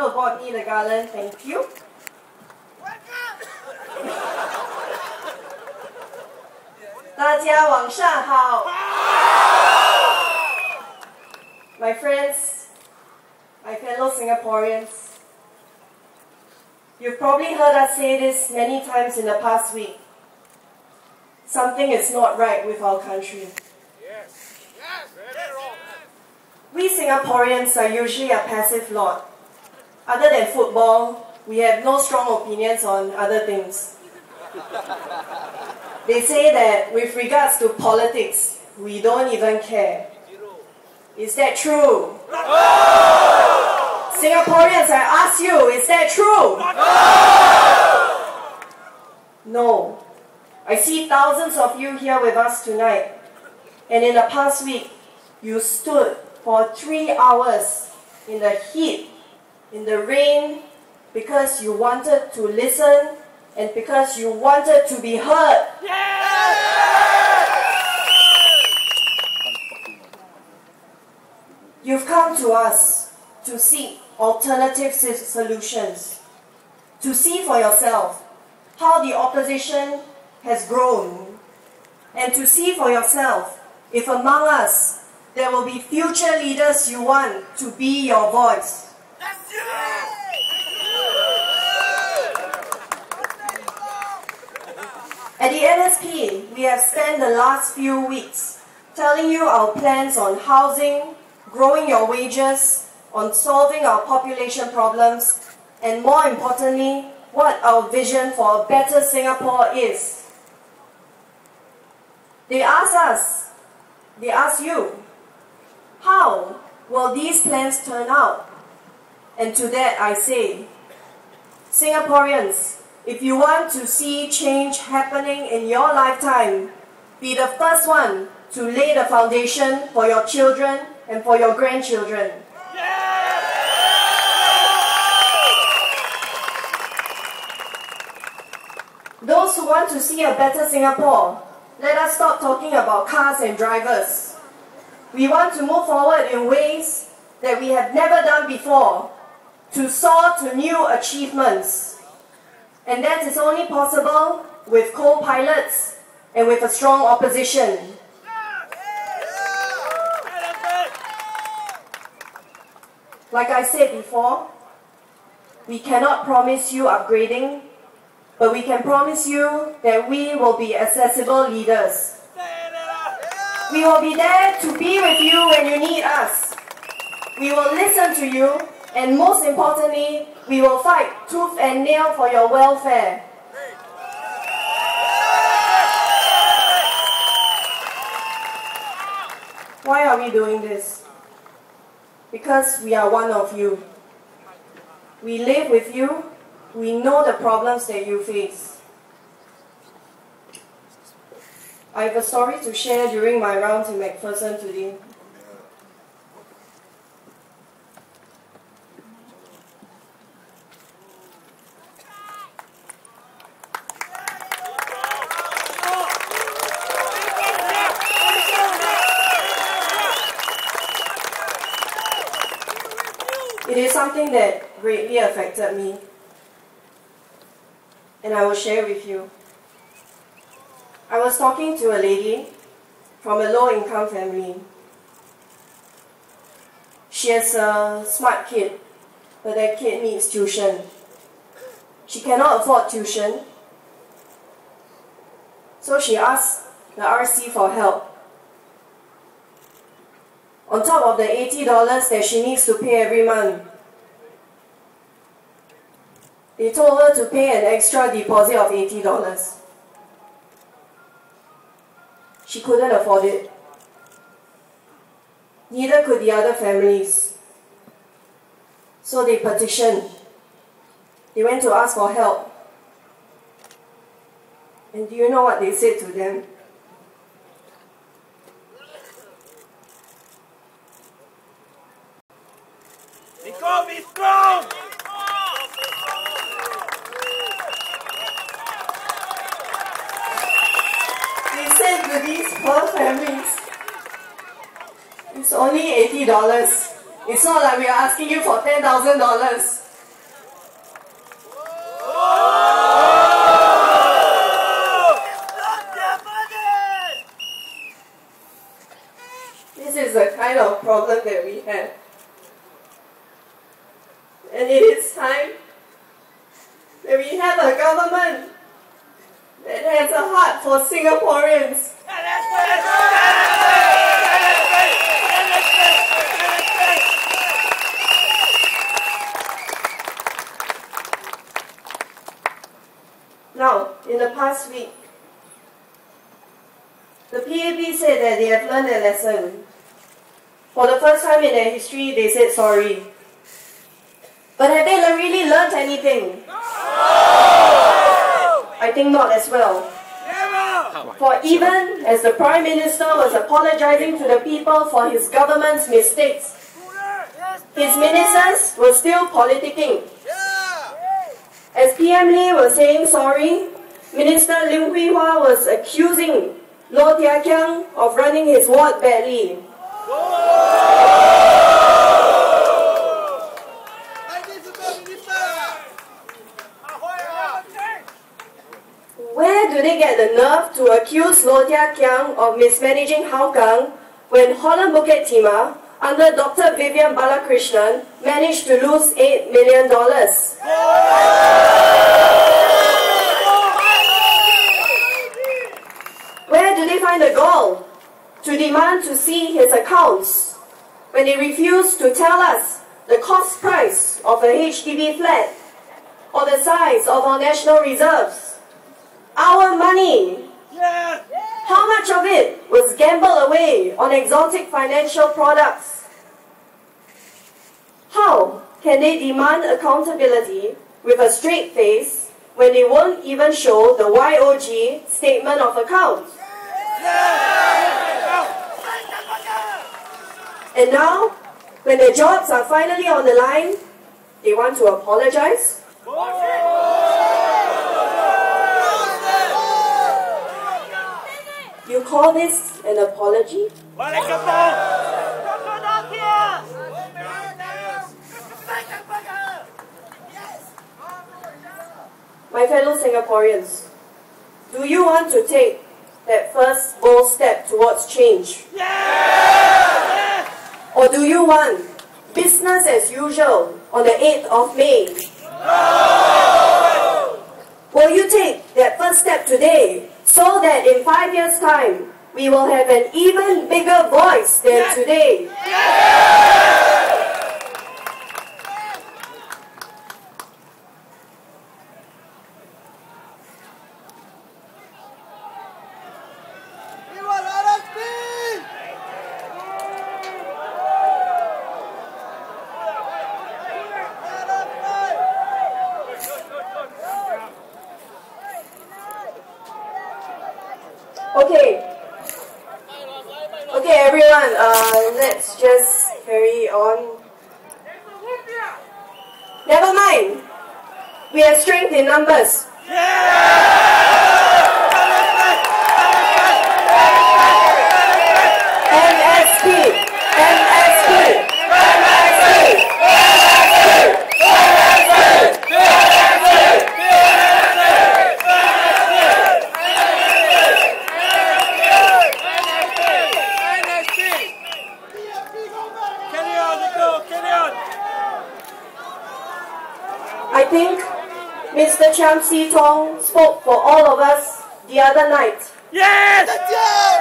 come aboard me the garland, thank you. My friends, my fellow Singaporeans, you've probably heard us say this many times in the past week. Something is not right with our country. We Singaporeans are usually a passive lot. Other than football, we have no strong opinions on other things. They say that with regards to politics, we don't even care. Is that true? Singaporeans, I ask you, is that true? No. I see thousands of you here with us tonight. And in the past week, you stood for 3 hours in the heat, in the rain, because you wanted to listen and because you wanted to be heard. You've come to us to seek alternative solutions, to see for yourself how the opposition has grown, and to see for yourself if among us there will be future leaders you want to be your voice. At the NSP, we have spent the last few weeks telling you our plans on housing, growing your wages, on solving our population problems, and more importantly, what our vision for a better Singapore is. They ask us, they ask you, how will these plans turn out? And to that I say, Singaporeans, if you want to see change happening in your lifetime, be the first one to lay the foundation for your children and for your grandchildren. Those who want to see a better Singapore, let us stop talking about cars and drivers. We want to move forward in ways that we have never done before, to soar to new achievements. And that is only possible with co-pilots and with a strong opposition. Like I said before, we cannot promise you upgrading, but we can promise you that we will be accessible leaders. We will be there to be with you when you need us. We will listen to you, and most importantly, we will fight tooth and nail for your welfare. Why are we doing this? Because we are one of you. We live with you. We know the problems that you face. I have a story to share during my rounds in McPherson today. It is something that greatly affected me, and I will share with you. I was talking to a lady from a low-income family. She has a smart kid, but that kid needs tuition. She cannot afford tuition, so she asked the RC for help. On top of the $80 that she needs to pay every month, they told her to pay an extra deposit of $80. She couldn't afford it. Neither could the other families. So they petitioned. They went to ask for help. And do you know what they said to them? Nicole, be strong! They said to these poor families, it's only $80. It's not like we are asking you for $10,000. This is the kind of problem that we have. And it is time that we have a government that has a heart for Singaporeans. Now, in the past week, the PAP said that they have learned their lesson. For the first time in their history, they said sorry. But have they really learned anything? No! I think not as well. Never! For even as the Prime Minister was apologizing to the people for his government's mistakes, his ministers were still politicking. As PM Lee was saying sorry, Minister Lim Hui Hua was accusing Loh Tia Kiang of running his ward badly. Where do they get the nerve to accuse Loh Tia Kiang of mismanaging Hougang when Holland Bukit Timah, under Dr. Vivian Balakrishnan, managed to lose $8 million? Where do they find the gall to demand to see his accounts when they refuse to tell us the cost price of a HDB flat or the size of our national reserves? Our money! How much of it was gambled away on exotic financial products? How can they demand accountability with a straight face when they won't even show the YOG statement of accounts? And now, when their jobs are finally on the line, they want to apologize? You call this an apology? My fellow Singaporeans, do you want to take that first bold step towards change? Or do you want business as usual on the 8th of May? Will you take that first step today so that in 5 years' time, we will have an even bigger voice than today? Okay, everyone, let's just carry on. Never mind. We have strength in numbers. NSP, NSP, NSP, I think Mr. Chiam See Tong spoke for all of us the other night. Yes!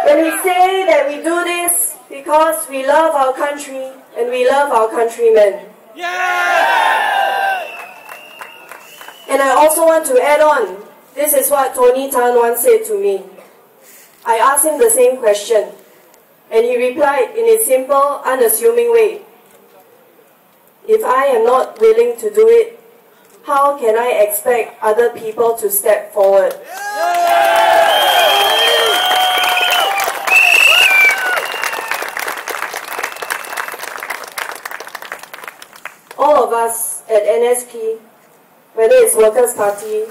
When we say that we do this because we love our country and we love our countrymen. Yes! And I also want to add on, this is what Tony Tan once said to me. I asked him the same question, and he replied in a simple, unassuming way. If I am not willing to do it, how can I expect other people to step forward? All of us at NSP, whether it's Workers' Party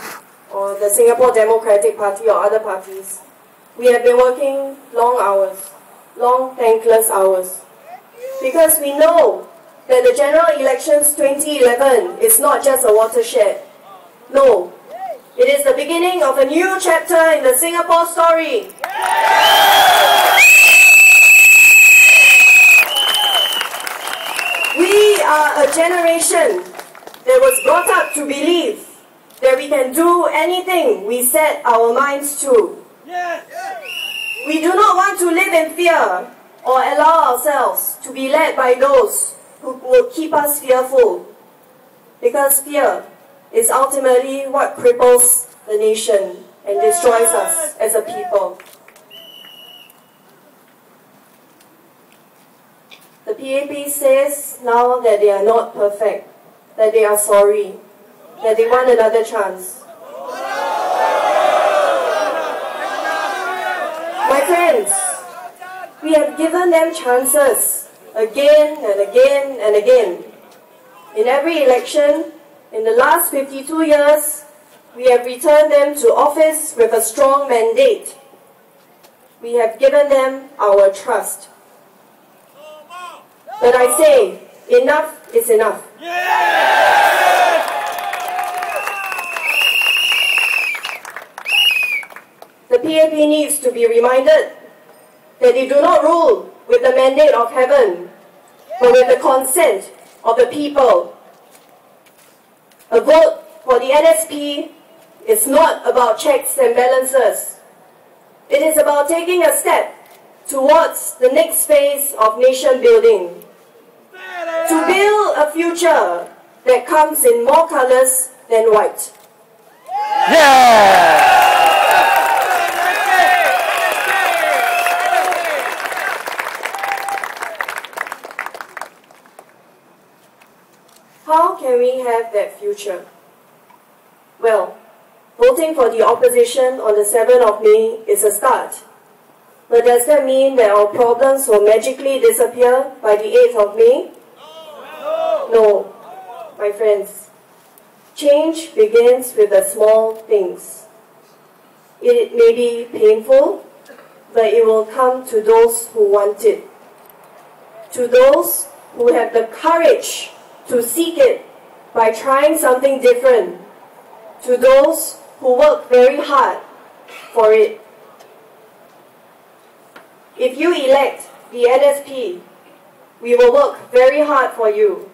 or the Singapore Democratic Party or other parties, we have been working long hours, long thankless hours, because we know that the general elections 2011 is not just a watershed. No, It is the beginning of a new chapter in the Singapore story. We are a generation that was brought up to believe that we can do anything we set our minds to. We do not want to live in fear or allow ourselves to be led by those who will keep us fearful, because fear is ultimately what cripples the nation and destroys us as a people. The PAP says now that they are not perfect, that they are sorry, that they want another chance. My friends, we have given them chances again and again and again. In every election, in the last 52 years, we have returned them to office with a strong mandate. We have given them our trust. But I say, enough is enough. The PAP needs to be reminded that they do not rule with the mandate of heaven, but with the consent of the people. A vote for the NSP is not about checks and balances. It is about taking a step towards the next phase of nation building. To build a future that comes in more colors than white. How can we have that future? Well, voting for the opposition on the 7th of May is a start. But does that mean that our problems will magically disappear by the 8th of May? No, my friends. Change begins with the small things. It may be painful, but it will come to those who want it. To those who have the courage to seek it by trying something different. To those who work very hard for it. If you elect the NSP, we will work very hard for you.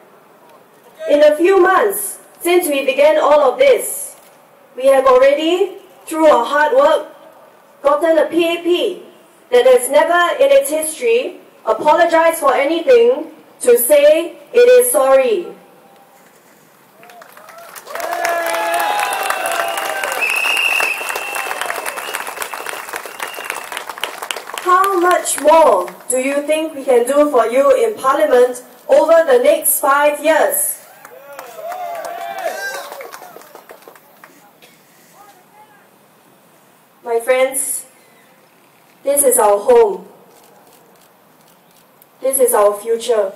In a few months, since we began all of this, we have already, through our hard work, gotten a PAP that has never in its history apologized for anything to say it is sorry. How much more do you think we can do for you in Parliament over the next 5 years? My friends, this is our home. This is our future.